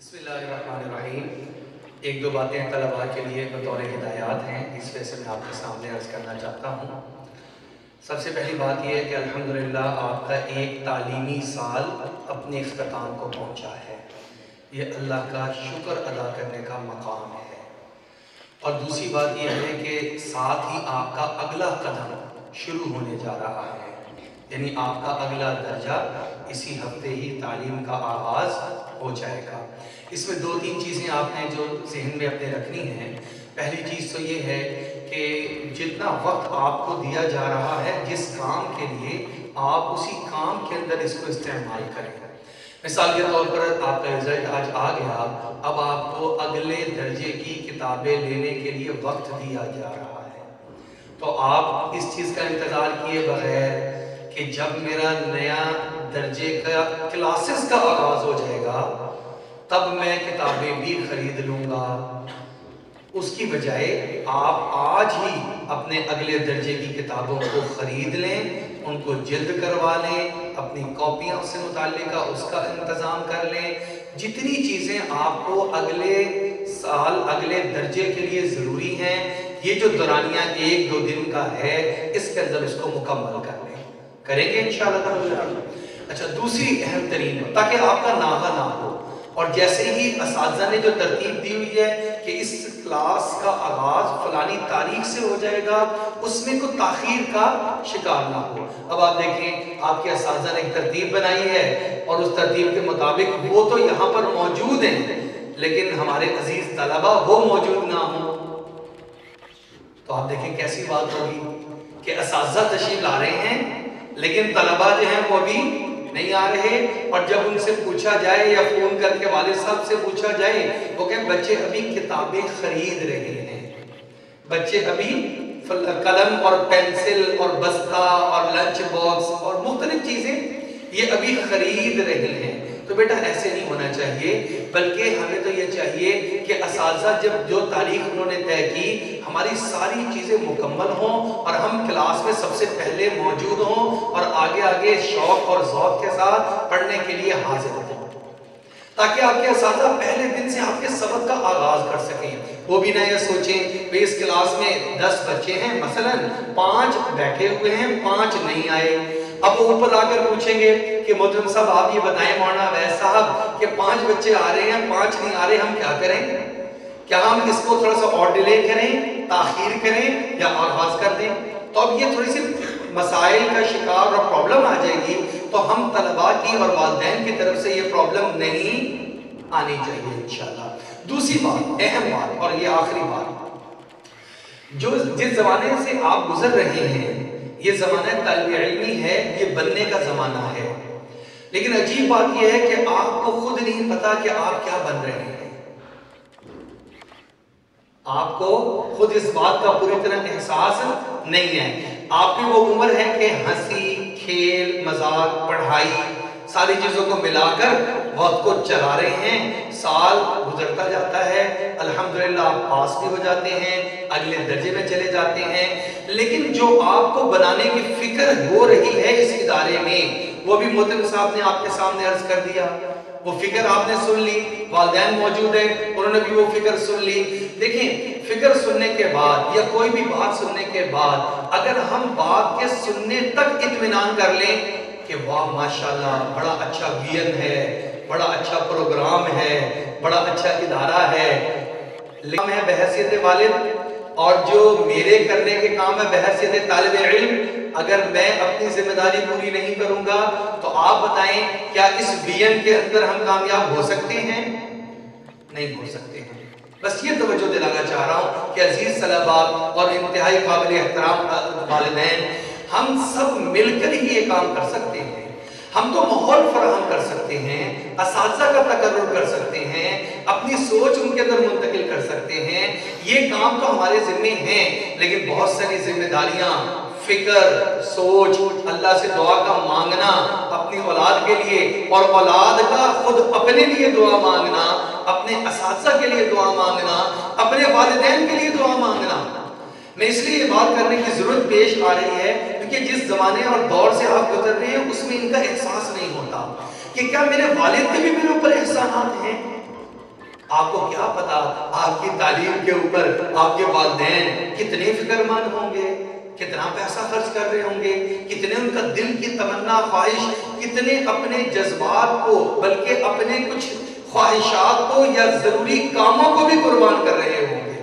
बिस्मिल्लाहिर्रहमानिर्रहीम। एक दो बातें तलबा के लिए बतौर हिदायत हैं, इस वजह से मैं आपके सामने अर्ज़ करना चाहता हूँ। सबसे पहली बात यह है कि अल्हम्दुलिल्लाह आपका एक तालीमी साल अपने इख्तिताम को पहुँचा है। ये अल्लाह का शुक्र अदा करने का मकाम है। और दूसरी बात यह है कि साथ ही आपका अगला कदम शुरू होने जा रहा है, यानी आपका अगला दर्जा इसी हफ्ते ही तालीम का आगाज़ हो जाएगा। इसमें दो तीन चीज़ें आपने जो ज़हन में अपने रखनी हैं। पहली चीज़ तो ये है कि जितना वक्त आपको दिया जा रहा है जिस काम के लिए, आप उसी काम के अंदर इसको इस्तेमाल करें। मिसाल के तौर पर आपका रिज़ल्ट आज आ गया, अब आपको अगले दर्जे की किताबें लेने के लिए वक्त दिया जा रहा है, तो आप इस चीज़ का इंतज़ार किए बगैर कि जब मेरा नया दर्जे का क्लासेस का आगाज़ हो जाएगा तब मैं किताबें भी खरीद लूँगा, उसकी बजाय आप आज ही अपने अगले दर्जे की किताबों को ख़रीद लें, उनको जल्द करवा लें, अपनी कॉपियाँ उससे मुताल्लिक़ उसका इंतज़ाम कर लें। जितनी चीज़ें आपको अगले साल अगले दर्जे के लिए ज़रूरी हैं, ये जो दौरानिया एक दो दिन का है, इसके अंदर इसको मुकम्मल कर लें, करेंगे इंशाअल्लाह। अच्छा, दूसरी अहम तरीन, ताकि आपका नागा ना हो, और जैसे ही असातिज़ा ने जो तरतीब दी हुई है कि इस क्लास का आगाज़ फलानी तारीख से हो जाएगा, उसमें कोई ताख़ीर का शिकार ना हो। अब आप देखें, आपके असातिज़ा ने एक तरतीब बनाई है और उस तरतीब के मुताबिक वो तो यहाँ पर मौजूद हैं, लेकिन हमारे अजीज़ तलबा वो मौजूद ना हो, तो आप देखें कैसी बात होगी कि असातिज़ा तशरीफ़ ला रहे हैं लेकिन तलबा जो हैं वो भी नहीं आ रहे। और जब उनसे पूछा जाए या फ़ोन करके वालिद साहब से पूछा जाए, वो कहें बच्चे अभी किताबें खरीद रहे हैं, बच्चे अभी कलम और पेंसिल और बस्ता और लंच बॉक्स और मुख्तलिफ चीज़ें ये अभी खरीद रहे हैं। तो बेटा ऐसे नहीं होना चाहिए, बल्कि हमें तो ये चाहिए कि असातिज़ा जब जो तारीख उन्होंने तय की, हमारी सारी चीज़ें मुकम्मल हों और हम क्लास में सबसे पहले मौजूद हों और आगे आगे शौक़ और ज़ौक़ के साथ पढ़ने के लिए हाजिर हों, ताकि आपके असातिज़ा पहले दिन से आपके सबक का आगाज़ कर सकें। वो भी ना ये सोचें भाई इस क्लास में 10 बच्चे हैं, मसलन 5 बैठे हुए हैं, 5 नहीं आए। अब वो ऊपर आकर पूछेंगे कि मोहतरम साहब आप ये बताएं मौलाना अवैस साहब कि 5 बच्चे आ रहे हैं, 5 नहीं आ रहे, हम क्या करें? क्या हम इसको थोड़ा सा और डिले करें, ताख़ीर करें या आगाज़ कर दें? तो अब ये थोड़ी सी मसाइल का शिकार और प्रॉब्लम आ जाएगी, तो हम तलबा की और वालिदैन की तरफ से ये प्रॉब्लम नहीं आनी चाहिए इंशाअल्लाह। दूसरी बात, अहम बात और ये आखिरी बात, जो जिस ज़माने से आप गुजर रहे हैं ये ज़माना तालिब इल्मी है, ये बनने का ज़माना है, लेकिन अजीब बात यह है कि आपको खुद नहीं पता कि आप क्या बन रहे हैं। आपको खुद इस बात का पूरी तरह एहसास नहीं है। आपकी वो उम्र है कि हंसी खेल मजाक पढ़ाई सारी चीज़ों को मिलाकर वक्त को चला रहे हैं, साल गुजरता जाता है, अल्हम्दुलिल्लाह आप पास भी हो जाते हैं, अगले दर्जे में चले जाते हैं, लेकिन जो आपको बनाने की फिक्र हो रही है इस इदारे में, वो भी मोहतरम साहब ने आपके सामने अर्ज कर दिया। वो फिक्र आपने सुन ली, वालिदैन मौजूद है, उन्होंने भी वो फिक्र सुन ली। देखिए, फिक्र सुनने के बाद या कोई भी बात सुनने के बाद अगर हम बात के सुनने तक इत्मीनान कर लें कि वाह माशाल्लाह बड़ा अच्छा विजन है, बड़ा अच्छा प्रोग्राम है, बड़ा अच्छा इदारा है, लेकिन है बहैसियत वालिद और जो मेरे करने के काम है बहैसियत तालिब इल्म, अगर मैं अपनी जिम्मेदारी पूरी नहीं करूंगा तो आप बताएं क्या इस विजन के अंदर हम कामयाब हो सकते हैं? नहीं हो सकते हैं। बस ये तवज्जो दिलाना चाह रहा हूं कि अजीज तलबा और इंतहाई काबिल एहतराम वालिदैन, हम सब मिलकर ही ये काम कर सकते हैं। हम तो माहौल फराहम कर सकते हैं, असातिज़ा का तकर्रुर कर सकते हैं, अपनी सोच उनके अंदर मुंतकिल कर सकते हैं, ये काम तो हमारे जिम्मे हैं, लेकिन बहुत सारी जिम्मेदारियां, फिक्र, सोच, अल्लाह से दुआ का मांगना अपनी औलाद के लिए और औलाद का खुद अपने लिए दुआ मांगना, अपने असातिज़ा के लिए दुआ मांगना, अपने वालिदैन के लिए दुआ मांगना। मैं इसलिए ये बात करने की जरूरत पेश आ रही है क्योंकि जिस जमाने और दौर से आप गुजर रहे हैं उसमें इनका एहसास नहीं होता कि क्या मेरे वालिद के भी मेरे ऊपर एहसानात हैं, آپ کو کیا پتا آپ کی تعلیم کے اوپر آپ کے والدین کتنے فکر مند ہوں گے، کتنا پیسہ خرچ کر رہے ہوں گے، کتنے ان کا دل کی تمنا خواہش، کتنے اپنے جذبات کو بلکہ اپنے کچھ خواہشات کو یا ضروری کاموں کو بھی قربان کر رہے ہوں گے،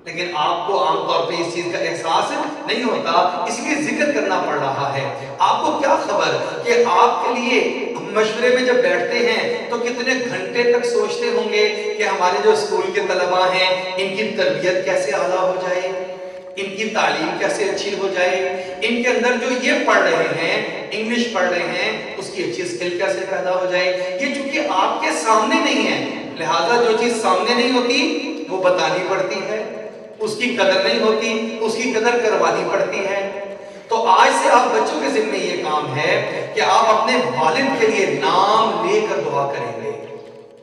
لیکن آپ کو عام طور پہ اس چیز کا احساس نہیں ہوتا، اس لیے ذکر کرنا پڑ رہا ہے۔ آپ کو کیا خبر کہ آپ کے لیے مشورے میں جب بیٹھتے ہیں تو کتنے گھنٹے تک سوچتے ہوں گے کہ ہمارے جو اسکول کے طلباء ہیں ان کی تربیت کیسے اعلیٰ ہو جائے، ان کی تعلیم کیسے اچھی ہو جائے، ان کے اندر جو یہ پڑھ رہے ہیں، انگلش پڑھ رہے ہیں، اس کی اچھی سکل کیسے پیدا ہو جائے۔ یہ چونکہ آپ کے سامنے نہیں ہے، لہٰذا جو چیز سامنے نہیں ہوتی وہ بتانی پڑتی ہے، اس کی قدر نہیں ہوتی، اس کی قدر کروانی پڑتی ہے۔ تو آج سے آپ بچوں کے ذمہ یہ کام ہے کہ آپ اپنے والد کے لیے نام لے کر دعا کریں گے۔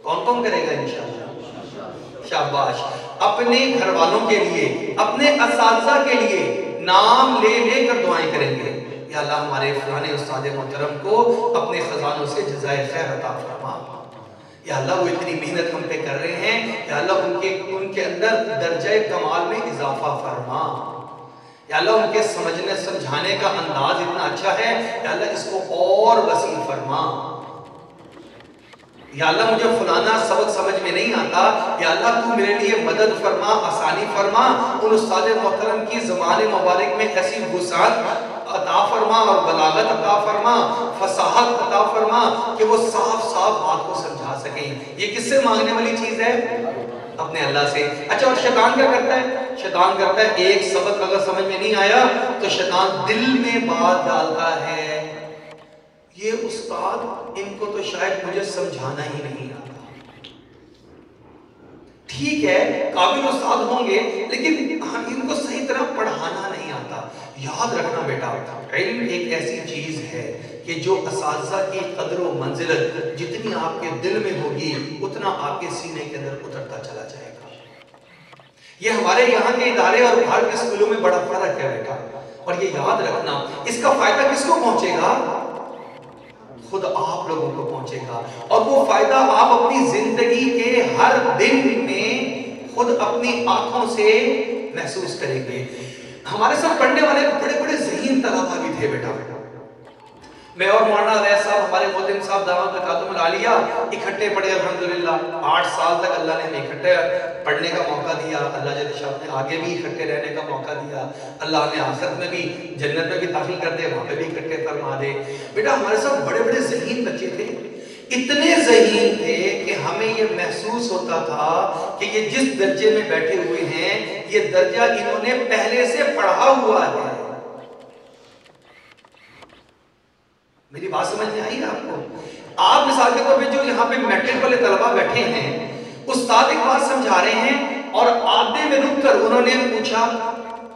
کون کون کرے گا انشاءاللہ؟ شاباش۔ اپنے گھر والوں کے لیے، اپنے اساتذہ کے لیے نام لے لے کر دعائیں کریں گے، یا اللہ ہمارے فلانے استاد محترم کو اپنے خزانوں سے جزائے خیر عطا فرما، یا اللہ وہ اتنی محنت ہم پہ کر رہے ہیں، یا اللہ ان کے اندر درجہ کمال میں اضافہ فرما، یا اللہ ان کے سمجھنے سمجھانے کا انداز اتنا اچھا ہے، یا اللہ اس کو اور وسیع فرما، یا اللہ مجھے فلانا سبق سمجھ میں نہیں آتا، یا اللہ تو میرے لیے مدد فرما، آسانی فرما، ان استاد محترم کی زبان مبارک میں ایسی وسعت عطا فرما اور بلاغت عطا فرما، فصاحت عطا فرما کہ وہ صاف صاف بات کو سمجھا سکیں۔ یہ کس سے مانگنے والی چیز ہے؟ اپنے اللہ سے۔ اچھا، اور شیطان کیا کرتا ہے؟ شیطان کرتا ہے ایک سبق اگر سمجھ میں نہیں آیا تو شیطان دل میں بات ڈالتا ہے، یہ استاد ان کو تو شاید مجھے سمجھانا ہی نہیں آتا۔ ٹھیک ہے، قابل استاد ہوں گے لیکن ان کو صحیح طرح پڑھانا نہیں آتا۔ یاد رکھنا بیٹا، علم ایک ایسی چیز ہے کہ جو اساتذہ کی قدر و منزلت جتنی آپ کے دل میں ہوگی اتنا آپ کے سینے کے اندر اترتا چلا جائے گا۔ یہ ہمارے یہاں کے ادارے اور باہر کے اسکولوں میں بڑا فرق ہے بیٹا، اور یہ یاد رکھنا اس کا فائدہ کس کو پہنچے گا؟ خود آپ لوگوں کو پہنچے گا، اور وہ فائدہ آپ اپنی زندگی کے ہر دن میں خود اپنی آنکھوں سے محسوس کریں گے۔ ہمارے ساتھ پڑھنے والے بڑے بڑے ذہین طلباء بھی تھے بیٹا، میں اور مولانا علیہ صاحب، ہمارے محترم صاحب دعوت تقادم العالیہ اکٹھے پڑھے الحمدللہ۔ 8 سال تک اللہ نے ہمیں اکٹھے پڑھنے کا موقع دیا، اللہ جل شاہ نے آگے بھی اکٹھے رہنے کا موقع دیا، اللہ نے آخرت میں بھی جنت میں بھی داخل کر دے، وہاں پہ بھی اکٹھے فرما دے۔ بیٹا ہمارے ساتھ بڑے بڑے ذہین بچے تھے، اتنے ذہین تھے کہ ہمیں یہ محسوس ہوتا تھا کہ یہ جس درجے میں بیٹھے ہوئے ہیں یہ درجہ انہوں نے پہلے سے پڑھا ہوا ہے۔ میری بات سمجھ میں آئی آپ کو؟ آپ مثال کے طور پہ جو یہاں پہ میٹرک والے طلباء بیٹھے ہیں، استاد ایک بات سمجھا رہے ہیں اور آدھے میں رک کر انہوں نے پوچھا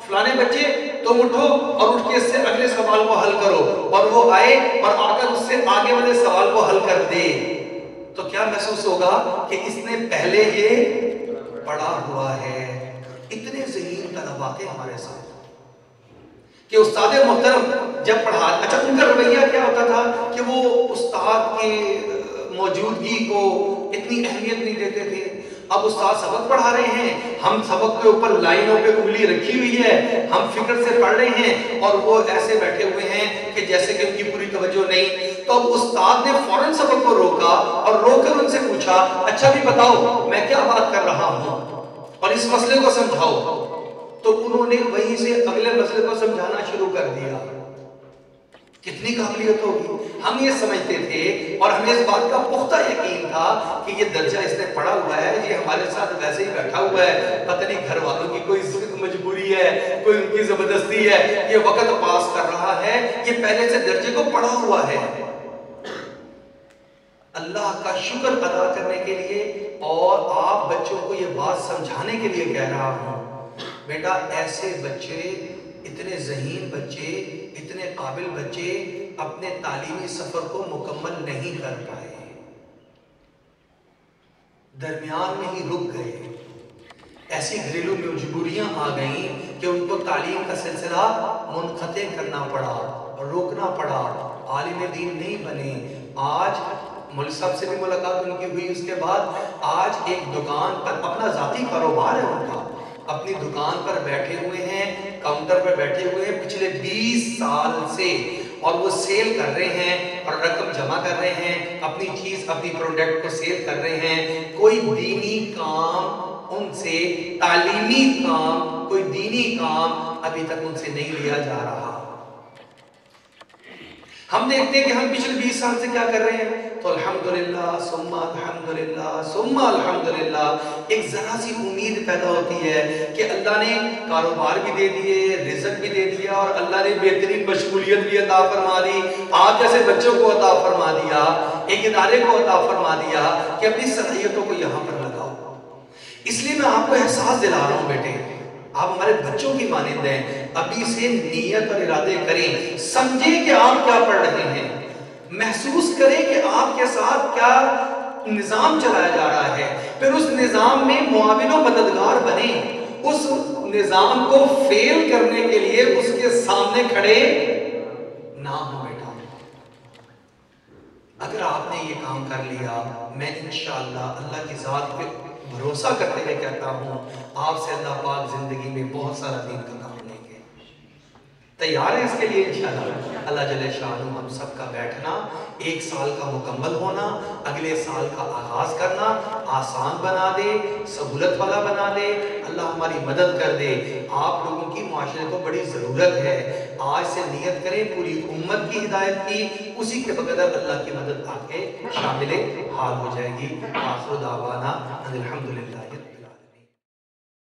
فلانے بچے تم اٹھو اور اٹھ کے اس سے اگلے سوال کو حل کرو، اور وہ آئے اور آ کر اس سے آگے والے سوال کو حل کر دے، تو کیا محسوس ہوگا کہ اس نے پہلے یہ پڑھا ہوا ہے۔ اتنے ذہین طلباء تھے ہمارے ساتھ کہ استاد محترم جب پڑھا، اچھا ان کا رویہ کیا ہوتا تھا کہ وہ استاد کی موجودگی کو اتنی اہمیت نہیں دیتے تھے۔ اب استاد سبق پڑھا رہے ہیں، ہم سبق کے اوپر لائنوں پہ انگلی رکھی ہوئی ہے، ہم فکر سے پڑھ رہے ہیں اور وہ ایسے بیٹھے ہوئے ہیں کہ جیسے کہ ان کی پوری توجہ نہیں۔ تو اب استاد نے فوراً سبق کو روکا اور روک کر ان سے پوچھا اچھا بھی بتاؤ میں کیا بات کر رہا ہوں اور اس مسئلے کو سمجھاؤ۔ تو انہوں نے وہیں سے اگلے مسئلے کو سمجھانا شروع کر دیا۔ کتنی قابلیت ہوگی! ہم یہ سمجھتے تھے اور ہمیں اس بات کا پختہ یقین تھا کہ یہ درجہ اس نے پڑھا ہوا ہے، یہ ہمارے ساتھ ویسے ہی بیٹھا ہوا ہے، پتہ نہیں گھر والوں کی کوئی مجبوری ہے، کوئی ان کی زبردستی ہے، یہ وقت پاس کر رہا ہے، یہ پہلے سے درجے کو پڑھا ہوا ہے۔ اللہ کا شکر ادا کرنے کے لیے اور آپ بچوں کو یہ بات سمجھانے کے لیے کہہ رہا ہوں، بیٹا ایسے بچے، اتنے ذہین بچے، اتنے قابل بچے اپنے تعلیمی سفر کو مکمل نہیں کر پائے، درمیان میں ہی رک گئے، ایسی گھریلو مجبوریاں آ گئیں کہ ان کو تعلیم کا سلسلہ منقطع کرنا پڑا، روکنا پڑا، عالم دین نہیں بنے۔ آج मौलवी साहब से भी मुलाकात उनकी हुई। उसके बाद आज एक दुकान पर, अपना ज़ाती कारोबार है उनका, अपनी दुकान पर बैठे हुए हैं, काउंटर पर बैठे हुए हैं पिछले 20 साल से, और वो सेल कर रहे हैं और रकम जमा कर रहे हैं, अपनी चीज़, अपनी प्रोडक्ट को सेल कर रहे हैं। कोई दीनी काम उनसे, तालीमी काम, कोई दीनी काम अभी तक उनसे नहीं लिया जा रहा। हम देखते हैं कि हम पिछले 20 साल से क्या कर रहे हैं, तो अल्हम्दुलिल्लाह सुम्मा अल्हम्दुलिल्लाह सुम्मा अल्हम्दुलिल्लाह एक जरा सी उम्मीद पैदा होती है कि अल्लाह ने कारोबार भी दे दिए, रिज़्क भी दे दिया, और अल्लाह ने बेहतरीन मशगूलियत भी अता फरमा दी, आप जैसे बच्चों को अता फरमा दिया, एक इदारे को अता फरमा दिया कि अपनी सलाहियतों को यहाँ पर लगाओ। इसलिए मैं आपको एहसास दिला रहा हूँ बेटे, आप हमारे बच्चों की मानिंद हैं, अभी से नीयत और इरादे करें, समझें कि आप क्या पढ़ रहे हैं, महसूस करें कि आपके साथ क्या निज़ाम चलाया जा रहा है, फिर उस निज़ाम में मुआविन और मददगार बने, उस निज़ाम को फेल करने के लिए उसके सामने खड़े ना हो बेटा। अगर आपने ये काम कर लिया, मैं इंशाअल्लाह अल्लाह की ज़ात पे भरोसा करते हुए कहता हूँ, आपसे अल्लाह पाक जिंदगी में बहुत सारा दीन का काम लेंगे। तैयार है इसके लिए इंशाअल्लाह। अल्लाह जल्ले शानहू हम सब का बैठना, एक साल का मुकम्मल होना, अगले साल का आगाज करना आसान बना दे, सहूलत वाला बना दे, अल्लाह हमारी मदद कर दे। आप लोगों की माशरे को बड़ी ज़रूरत है, आज से नियत करें पूरी उम्मत की हिदायत की, उसी के बगैर अल्लाह की मदद आके शामिल हाल हो जाएगी। आखिर दावाना अल्हम्दुलिल्लाह।